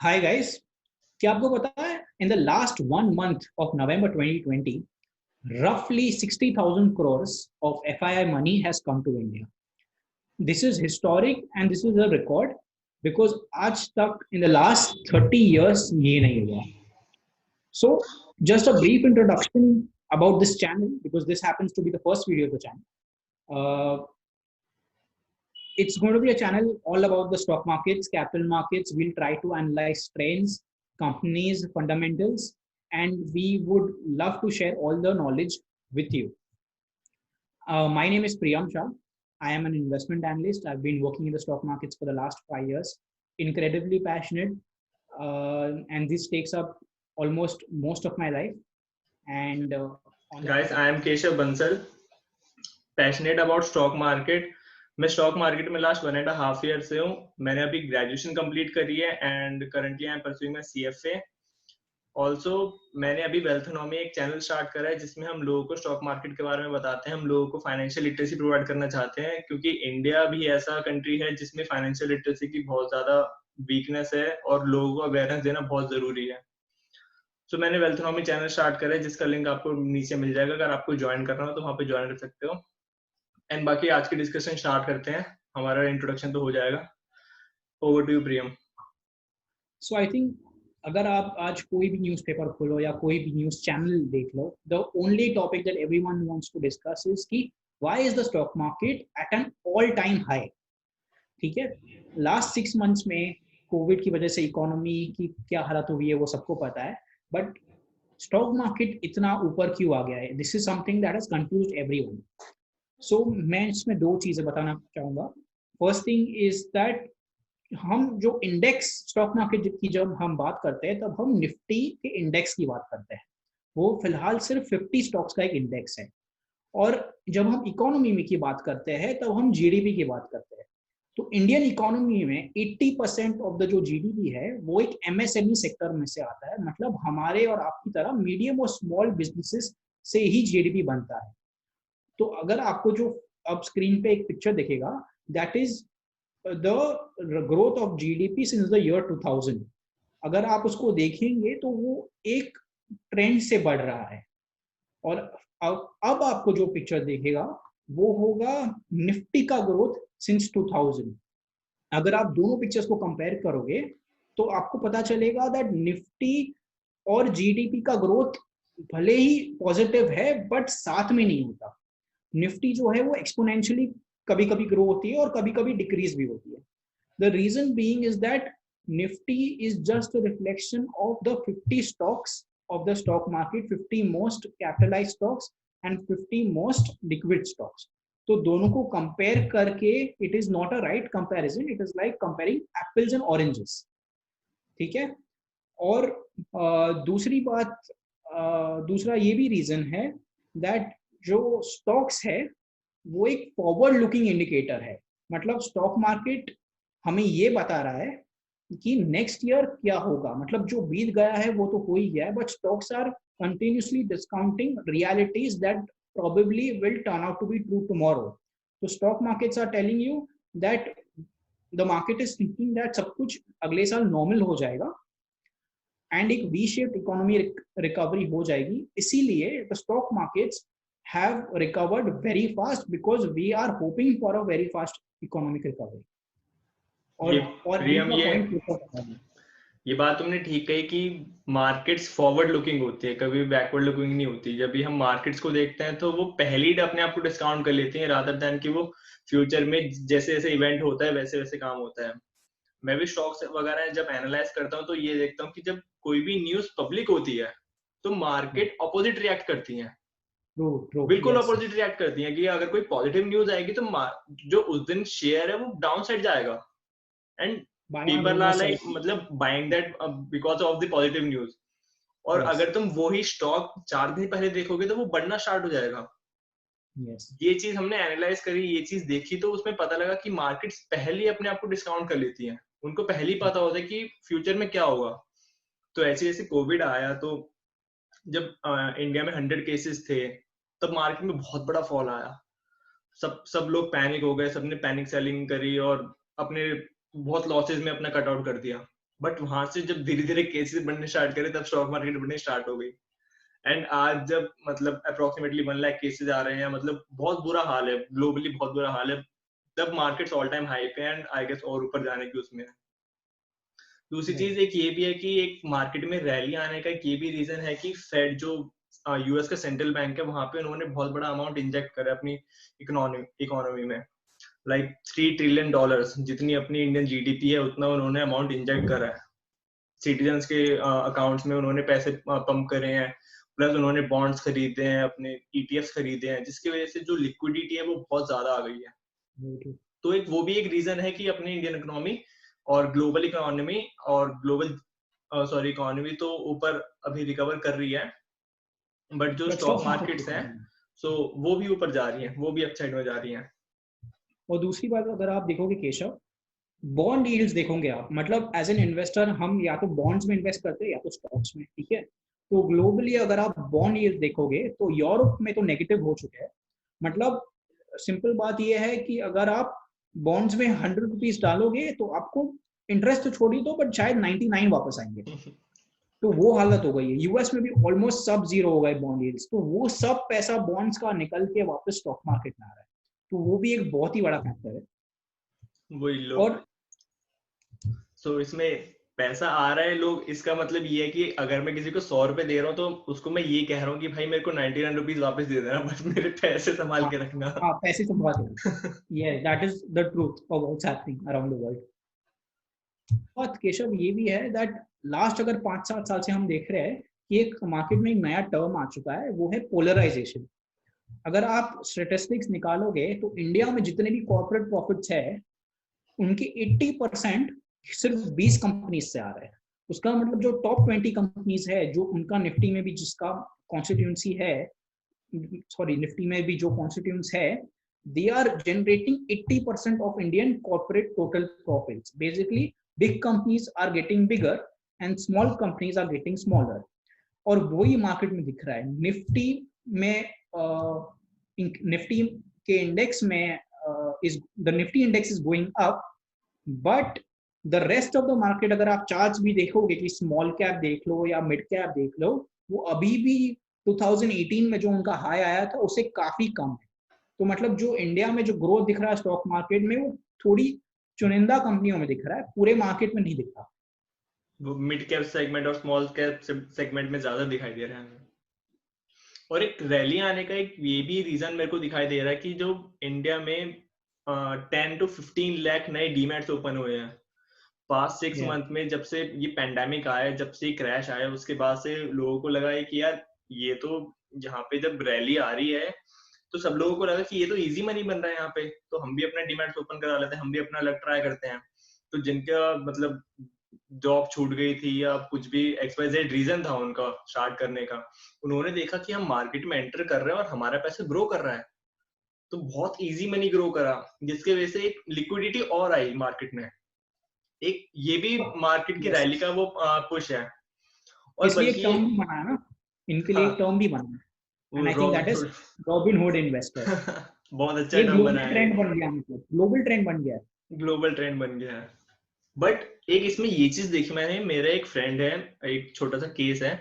Hi guys, क्या आपको पता है in the last 1 month of November 2020 roughly 60,000 crores of FII money has come to India. This is historic and this is a record because आज तक in the last 30 years ये नहीं हुआ. So just a brief introduction about this channel because this happens to be the first video of the channel. It's going to be a channel all about the stock markets, capital markets. We'll try to analyze trends, companies, fundamentals, and we would love to share all the knowledge with you. My name is Priyam Shah. I am an investment analyst. I've been working in the stock markets for the last 5 years. Incredibly passionate, and this takes up almost most of my life. And guys, I am Keshav Bansal, passionate about stock market. मैं stock market में last 1.5 year से हूँ. मैंने अभी graduation complete करी है and currently I am pursuing my CFA. Also मैंने अभी वेल्थनॉमी एक चैनल स्टार्ट करा है जिसमें हम लोगों को स्टॉक मार्केट के बारे में बताते हैं. हम लोगों को फाइनेंशियल लिटरेसी प्रोवाइड करना चाहते हैं क्योंकि इंडिया भी ऐसा कंट्री है जिसमें फाइनेंशियल लिटरेसी की बहुत ज्यादा वीकनेस है और लोगों को अवेयरनेस देना बहुत जरूरी है. तो मैंने वेल्थनॉमी चैनल स्टार्ट करा है जिसका लिंक आपको नीचे मिल जाएगा. अगर आपको ज्वाइन करना हो तो वहाँ पे ज्वाइन कर सकते हो. एंड बाकी आज की डिस्कशन स्टार्ट करते हैं. हमारा इंट्रोडक्शन तो हो जाएगा. Over to you Priyam. So I think अगर आप आज कोई भी न्यूज़पेपर खोलो या कोई भी न्यूज़ चैनल देख लो, the only topic that everyone wants to discuss is कि why is the stock market at an all time high. ठीक है, लास्ट 6 months में कोविड की वजह से इकोनॉमी की क्या हालत हुई है वो सबको पता है, बट स्टॉक मार्केट इतना ऊपर क्यों आ गया है? This is something that has confused everyone. So मैं इसमें दो चीजें बताना चाहूंगा. फर्स्ट थिंग इज दैट हम जो इंडेक्स स्टॉक मार्केट की जब हम बात करते हैं तब हम निफ्टी के इंडेक्स की बात करते हैं. वो फिलहाल सिर्फ 50 स्टॉक्स का एक इंडेक्स है. और जब हम इकोनॉमी में की बात करते हैं तब हम जीडीपी की बात करते हैं. तो इंडियन इकोनॉमी में 80% ऑफ द जो जीडीपी है वो एक एमएसएमई सेक्टर में से आता है. मतलब हमारे और आपकी तरह मीडियम और स्मॉल बिजनेसेस से ही जीडीपी बनता है. तो अगर आपको जो अब स्क्रीन पे एक पिक्चर दिखेगा, that is the growth of GDP since the year 2000. अगर आप उसको देखेंगे तो वो एक ट्रेंड से बढ़ रहा है. और अब आपको जो पिक्चर देखेगा वो होगा निफ्टी का ग्रोथ सिंस 2000. अगर आप दोनों पिक्चर्स को कंपेयर करोगे तो आपको पता चलेगा दैट निफ्टी और जीडीपी का ग्रोथ भले ही पॉजिटिव है बट साथ में नहीं होता. निफ्टी जो है वो एक्सपोनेंशियली कभी कभी ग्रो होती है और कभी कभी डिक्रीज भी होती है. The reason being is that Nifty is just a reflection of the 50 stocks of the stock market, 50 most capitalized stocks and 50 most liquid stocks. तो दोनों को कंपेयर करके it is not a right comparison. It is like comparing apples and oranges. ठीक है. और दूसरी बात, दूसरा ये भी रीजन है that जो स्टॉक्स है वो एक फॉरवर्ड लुकिंग इंडिकेटर है. मतलब स्टॉक मार्केट हमें ये बता रहा है कि नेक्स्ट ईयर क्या होगा. मतलब जो बीत गया है वो तो हो ही गया है, but stocks are continuously discounting realities that probably will turn out to be true tomorrow. तो stock markets are telling you that the market is thinking that सब कुछ अगले साल नॉर्मल हो जाएगा एंड एक वी शेप्ड इकोनॉमी रिकवरी हो जाएगी. इसीलिए the stock markets have recovered very fast because we are hoping for a very fast economic recovery. और ये बात तुमने ठीक कही कि मार्केट्स फॉरवर्ड लुकिंग होती है, कभी बैकवर्ड लुकिंग नहीं होती. जब भी हम मार्केट्स को देखते हैं तो वो पहले ही अपने आप को डिस्काउंट कर लेती हैं रादर देन कि वो फ्यूचर में जैसे जैसे इवेंट होता है वैसे वैसे काम होता है. मैं भी स्टॉक्स वगैरह जब एनालाइज करता हूँ तो ये देखता हूँ कि जब कोई भी न्यूज पब्लिक होती है तो मार्केट ऑपोजिट रिएक्ट करती है. बिल्कुल ऑपोजिट रिएक्ट करती है कि अगर कोई पॉजिटिव न्यूज आएगी तो जो उस दिन शेयर है वो डाउन साइड जाएगा एंड पीपल आर लाइक मतलब buying that because of the positive news. और अगर तुम वही स्टॉक 4 दिन पहले देखोगे तो वो बढ़ना स्टार्ट हो जाएगा. ये चीज हमने एनालाइज करी, ये चीज देखी तो उसमें पता लगा कि मार्केट्स पहले अपने आप को डिस्काउंट कर लेती हैं. उनको पहले ही पता होता है कि फ्यूचर में क्या होगा. तो ऐसे जैसे कोविड आया तो जब इंडिया में 100 केसेस थे तब मार्केट में बहुत बड़ा फॉल आया. सब लोग पैनिक हो गए, सबने पैनिक सेलिंग करी और अपने बहुत लॉसेस में अपना कट आउट कर दिया. बट वहां से जब धीरे धीरे केसेस बढ़ने स्टार्ट करे तब स्टॉक मार्केट बढ़ने स्टार्ट हो गई। एंड आज जब मतलब अप्रोक्सीमेटली 1 लाख केसेस आ रहे हैं, मतलब बहुत बुरा हाल है, ग्लोबली बहुत बुरा हाल है, तब मार्केट्स ऑल टाइम हाई पे एंड आई गेस और ऊपर जाने की उसमें है। दूसरी Right. चीज एक ये भी है कि एक मार्केट में रैली आने का एक ये भी रीजन है कि फेड जो यूएस का सेंट्रल बैंक है, वहां पे उन्होंने बहुत बड़ा अमाउंट इंजेक्ट करा अपनी इकोनॉमी में। लाइक $3 ट्रिलियन, जितनी अपनी इंडियन जीडीपी है उतना उन्होंने अमाउंट इंजेक्ट करा है सिटीजन्स के अकाउंट्स में, उन्होंने पैसे पंप करे हैं, प्लस उन्होंने बॉन्ड्स खरीदे हैं, अपने ईटीएफ्स खरीदे हैं, जिसकी वजह से जो लिक्विडिटी है वो बहुत ज्यादा आ गई है। Very true. तो एक वो भी एक रीजन है कि अपनी इंडियन इकोनॉमी और ग्लोबल इकोनॉमी और ग्लोबल इकोनॉमी तो ऊपर अभी रिकवर कर रही है, बट जो But stock stock market markets हैं सो वो भी ऊपर जा रही हैं, वो भी अपसाइड में जा रही हैं। और दूसरी बात अगर आप देखोगे केशव, बॉन्ड यील्ड्स देखोगे आप, मतलब एज एन इन्वेस्टर हम या तो बॉन्ड्स में इन्वेस्ट करते हैं या तो स्टॉक्स में, ठीक है। तो ग्लोबली अगर आप बॉन्ड यील्ड देखोगे तो यूरोप में तो नेगेटिव हो चुके हैं। मतलब सिंपल बात यह है कि अगर आप बॉन्ड्स में 100 रुपीज डालोगे तो आपको इंटरेस्ट तो छोड़ ही दो, बट शायद 99 वापस आएंगे। तो वो हालत हो गई है। यूएस में भी ऑलमोस्ट सब जीरो हो गए बॉन्ड यील्ड्स, तो वो सब पैसा बॉन्ड्स का निकल के वापस स्टॉक मार्केट में आ रहा है, तो वो भी एक बहुत ही बड़ा फैक्टर है। वही लोग, और सो इसमें पैसा आ रहा है लोग, इसका मतलब ये है कि अगर मैं किसी को 100 रुपए दे रहा हूँ तो उसको मैं ये कह रहा हूँ कि भाई मेरे को 99 रुपीज वापस दे देना, बस मेरे पैसे संभाल हाँ, के रखना। हाँ, पैसे संभाल के, ये that is the truth of what's happening around the world. और केशव ये भी है दैट लास्ट अगर 5-7 साल से हम देख रहे हैं कि एक मार्केट में एक नया टर्म आ चुका है, वो है पोलराइजेशन। अगर आप स्टेटिस्टिक्स निकालोगे तो इंडिया में जितने भी कॉर्पोरेट प्रॉफिट्स है उनके 80% सिर्फ 20 कंपनीज से आ रहे हैं। उसका मतलब जो टॉप 20 कंपनीज है, जो उनका निफ्टी में भी जिसका कॉन्स्टिट्यूंसी है, सॉरी निफ्टी में भी जो कॉन्स्टिट्यूंस है, they are generating 80% of Indian corporate total profits. Basically, big companies are getting bigger and small companies are getting smaller. और वही मार्केट में दिख रहा है। निफ्टी में निफ्टी के इंडेक्स में is the Nifty index is going up, but the rest of the market अगर आप चार्ट्स भी देखोगे कि स्मॉल कैप देख लो या मिड कैप देख लो, वो अभी भी 2018 में जो उनका हाई आया था उससे काफी कम है। तो मतलब जो इंडिया में जो ग्रोथ दिख रहा है स्टॉक मार्केट में, वो थोड़ी चुनिंदा कंपनियों में दिख रहा है, पूरे मार्केट में नहीं दिख रहा। वो मिड कैप सेगमेंट और स्मॉल कैप सेगमेंट में ज्यादा दिखाई दे रहा है। और एक रैली आने का एक ये भी रीजन मेरे को दिखाई दे रहा है कि जो इंडिया में 10 to 15 लाख नए डीमैट्स ओपन हुए हैं पास्ट 6 मंथ में, जब से ये पैंडेमिक आया, जब से क्रैश आया, उसके बाद से लोगों को लगा है कि यार ये तो यहाँ पे जब रैली आ रही है तो सब लोगों को लगा कि ये तो इजी मनी बन रहा है यहाँ पे, तो हम भी अपना डीमैट्स ओपन करा लेते हैं, हम भी अपना लक ट्राई करते हैं। तो जिनका मतलब जॉब छूट गई थी या कुछ भी XYZ रीजन था उनका स्टार्ट करने का, उन्होंने देखा कि हम मार्केट में एंटर कर रहे हैं और हमारा पैसा ग्रो कर रहा है, तो बहुत इजी मनी ग्रो करा, जिसकी वजह से एक लिक्विडिटी और आई मार्केट में। एक ये भी मार्केट की यस, रैली का वो पुश है। और इसलिए एक बल्कि टर्म भी बना है ना, इनके लिए एक हाँ, टर्म भी बना है, वो and I think that is robin hood investor. बहुत अच्छा ये टर्म बना ग्लोबल है, ट्रेंड बन गया, मतलब ग्लोबल ट्रेंड बन गया है। ग्लोबल ट्रेंड बन गया है। बट एक इसमें ये चीज देखी मैंने, मेरा एक फ्रेंड है, एक छोटा सा केस है,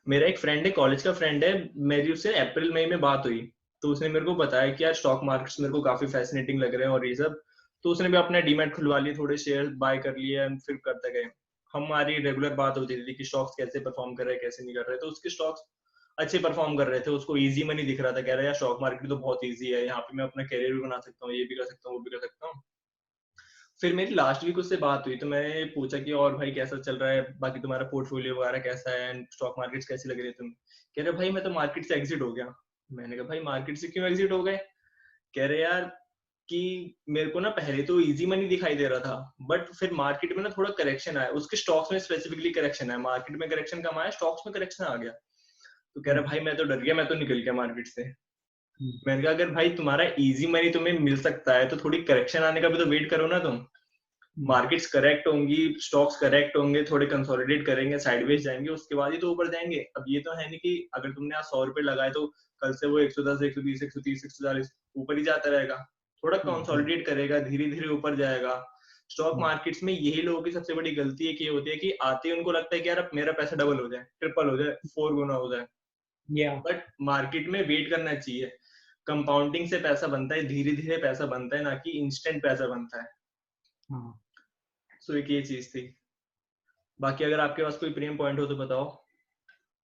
मेरा एक फ्रेंड है, कॉलेज का फ्रेंड है, मेरी उससे अप्रैल मई में बात हुई, तो उसने मेरे को बताया कि यार स्टॉक मार्केट्स मेरे को काफी फैसिनेटिंग लग रहे हैं और ये सब, तो उसने भी अपना डीमैट खुलवा लिए, थोड़े शेयर बाय कर लिए एंड फिर करते गए। हमारी रेगुलर बात होती थी कि स्टॉक्स कैसे परफॉर्म कर रहे हैं कैसे नहीं कर रहे, तो उसके स्टॉक्स अच्छे परफॉर्म कर रहे थे, उसको इजी मनी दिख रहा था, कह रहा है यार स्टॉक मार्केट तो बहुत इजी है, यहाँ पे मैं अपना करियर भी बना सकता हूँ, ये भी कर सकता हूँ वो भी कर सकता हूँ। फिर मेरी लास्ट वीक उससे बात हुई तो मैंने पूछा कि और भाई कैसा चल रहा है, बाकी तुम्हारा पोर्टफोलियो वगैरह कैसा है एंड स्टॉक मार्केट्स कैसी लग रही है तुम। कह रहे भाई मैं तो मार्केट से एग्जिट हो गया। मैंने कहा भाई मार्केट से क्यों एग्जिट हो गए। कह रहे यार कि मेरे को ना पहले तो इजी मनी दिखाई दे रहा था, बट फिर मार्केट में ना थोड़ा करेक्शन आया, उसके स्टॉक्स में स्पेसिफिकली करेक्शन आया, मार्केट में करेक्शन कम आया, स्टॉक्स में करेक्शन आ गया। तो कह रहा भाई मैं तो डर गया, मैं तो निकल गया मार्केट से। मैंने कहा अगर भाई तुम्हारा इजी मनी तुम्हें मिल सकता है तो थोड़ी करेक्शन आने का भी तो वेट करो ना तुम। मार्केट्स करेक्ट होंगी, स्टॉक्स करेक्ट होंगे, थोड़े कंसोलिडेट करेंगे, साइडवेज जाएंगे, उसके बाद ही तो ऊपर जाएंगे। अब ये तो है नहीं कि अगर तुमने आज 100 रुपए लगाए तो कल से वो 110, 120, 130, 140 ऊपर ही जाता रहेगा। थोड़ा कंसोलिडेट करेगा, धीरे धीरे ऊपर जाएगा। स्टॉक मार्केट्स में यही लोगों की सबसे बड़ी गलती एक ये होती है कि आते ही उनको लगता है कि यार अब मेरा पैसा डबल हो जाए, ट्रिपल हो जाए, 4 गुना हो जाए। बट मार्केट में वेट करना चाहिए। कंपाउंडिंग से पैसा बनता है, धीरे धीरे पैसा बनता है, ना कि इंस्टेंट पैसा बनता है। सो एक ये चीज थी। बाकी अगर आपके पास कोई प्रीमियम पॉइंट हो तो बताओ।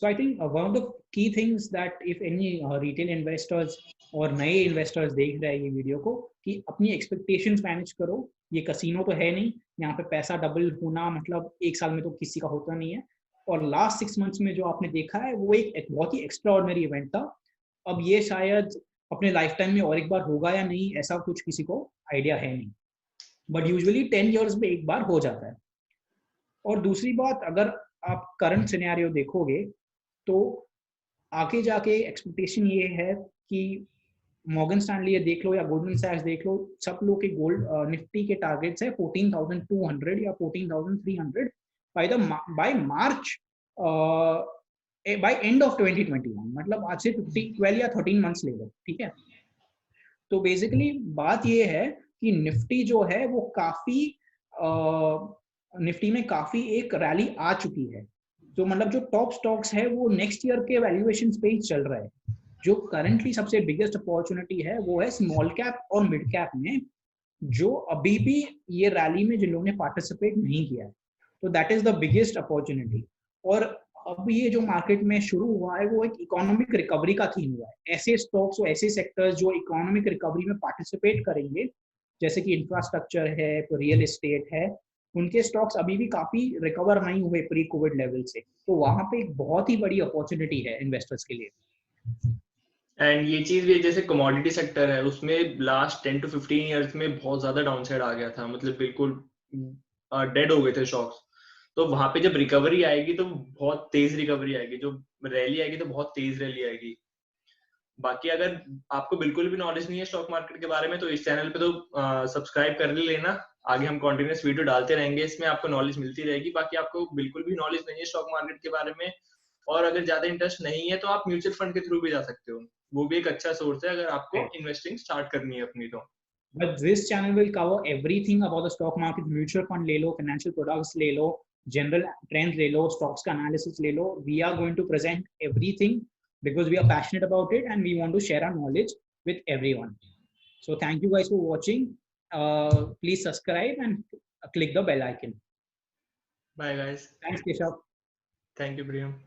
So I think one of the key things that if any retail investors और नए इन्वेस्टर्स देख रहे हैं ये वीडियो को, कि अपनी एक्सपेक्टेशंस मैनेज करो। ये कसिनो तो है नहीं, यहाँ पे पैसा डबल होना मतलब एक साल में तो किसी का होता नहीं है। और लास्ट 6 मंथ्स में जो आपने देखा है वो एक बहुत ही एक्स्ट्रा ऑर्डिनरी इवेंट था। अब ये शायद अपने लाइफ टाइम में और एक बार होगा या नहीं, ऐसा कुछ किसी को आइडिया है नहीं, बट यूजुअली 10 ईयर्स में एक बार हो जाता है। और दूसरी बात, अगर आप करंट सिनेरियो देखोगे तो आगे जाके एक्सपेक्टेशन ये है कि मॉर्गन स्टैनली देख लो या गोल्डमैन सैक्स देख लो, सब लोग के गोल्ड निफ्टी के टारगेट्स है 14,200 या 14,300 by March, by end of 2021, मतलब आज से 12 या 13 मंथ्स ले लो, ठीक है। तो बेसिकली बात ये है कि निफ्टी जो है वो काफी निफ्टी में काफी एक रैली आ चुकी है। तो मतलब जो टॉप स्टॉक्स है वो नेक्स्ट ईयर के वैल्यूएशन पे ही चल रहा है। जो करंटली सबसे बिगेस्ट अपॉर्चुनिटी है वो है स्मॉल कैप और मिड कैप में, जो अभी भी ये रैली में जिन लोगों ने पार्टिसिपेट नहीं किया है। तो that is the biggest opportunity. और अब ये जो मार्केट में शुरू हुआ है वो एक इकोनॉमिक रिकवरी का थीम हुआ है। ऐसे स्टॉक्स और ऐसे सेक्टर्स जो इकोनॉमिक रिकवरी में पार्टिसिपेट करेंगे, जैसे कि इंफ्रास्ट्रक्चर है, रियल एस्टेट है, उनके स्टॉक्स अभी भी काफी रिकवर नहीं हुए प्री कोविड लेवल से। तो वहां पे एक बहुत ही बड़ी अपॉर्चुनिटी है इन्वेस्टर्स के लिए। एंड ये चीज भी जैसे कमोडिटी सेक्टर है, उसमें लास्ट 10 to 15 इयर्स में बहुत ज्यादा डाउनसाइड आ गया था, मतलब बिल्कुल डेड हो गए थे स्टॉक्स। तो वहां पे जब रिकवरी आएगी तो बहुत तेज रिकवरी आएगी, जो रैली आएगी तो बहुत तेज रैली आएगी। बाकी अगर आपको बिल्कुल भी नॉलेज नहीं है स्टॉक मार्केट के बारे में तो इस चैनल पे तो सब्सक्राइब कर लेना। आगे हम कॉन्टिन्यूस वीडियो डालते रहेंगे, इसमें आपको नॉलेज मिलती रहेगी। बाकी आपको बिल्कुल भी नॉलेज नहीं है स्टॉक मार्केट के बारे में और अगर ज्यादा इंटरेस्ट नहीं है तो आप म्यूचुअल फंड के थ्रू भी जा सकते हो, वो भी एक अच्छा सोर्स है अगर आपको इन्वेस्टिंग स्टार्ट करनी है अपनी तो। But this channel will cover everything about the stock market, mutual fund ले लो, financial products ले लो, general trends ले लो, stocks का analysis ले लो। We are going to present everything because we are passionate about it and we want to share our knowledge with everyone. So thank you guys for watching. Please subscribe and click the bell icon. Bye guys. Thanks, Keshav. Thank you, Priyam.